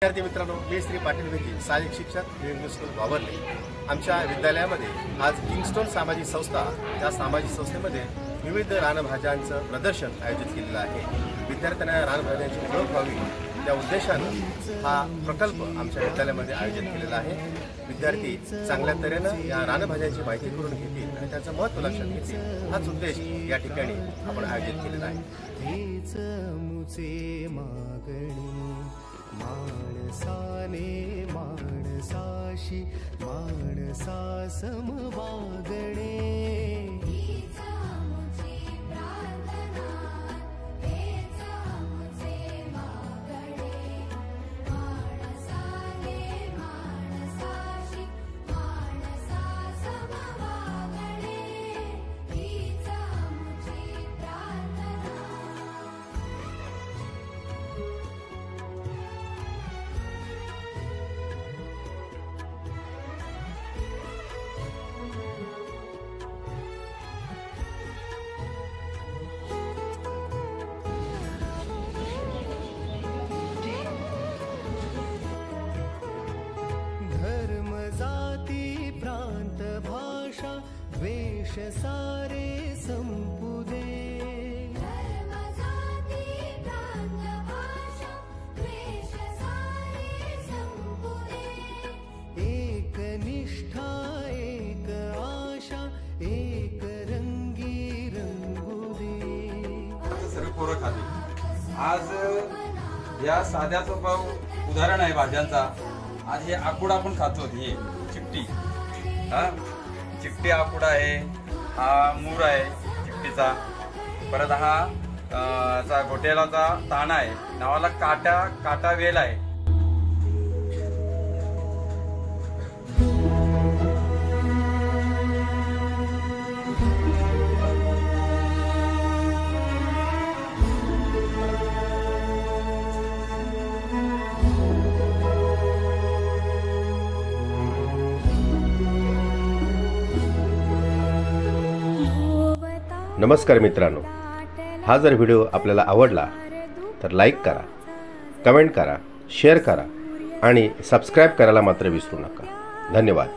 विद्यार्थी मित्रांनो, मी श्री पाटील भेटी सहाय्यक शिक्षक इंग्लिश स्कूल वावरले। आमच्या विद्यालयामध्ये आज किंगस्टोन सामाजिक संस्था या सामाजिक संस्थेमध्ये विविध रानभाज्यांचं प्रदर्शन आयोजित केलेलं आहे। विद्यार्थ्यांना रानभाज्यांची ओळख व्हावी त्या उद्देशानं हा प्रकल्प आमच्या विद्यालयामध्ये आयोजित केलेला आहे। विद्यार्थी चांगल्या तऱ्हेनं या रानभाज्यांची माहिती करून घेतील आणि त्याचं महत्त्व लक्षात घेतील, हाच उद्देश या ठिकाणी आपण आयोजित केलेला आहे। माणसाने माणसाशी माणसा समवागणे द्वेष सारे संपुदे धर्म जाती प्रांत भाषा द्वेष सारे संपुदे एक निष्ठा एक आशा एक रंगी रंगुदे सर्व पोरं खाते। आज या साध्या सोपा उदाहरण आहे भाज्यांचा। आज हे आकुड आपण खातो, हे चिकटी, चिकटी आकुडा आहे, हा मूर आहे चिकटीचा, परत हा घोटेलाचा ताणा आहे, नावाला काटा वेल आहे। नमस्कार मित्रांनो, हा जर व्हिडिओ आपल्याला आवडला तर लाईक करा, कमेंट करा, शेअर करा आणि सबस्क्राईब करायला मात्र विसरू नका। धन्यवाद।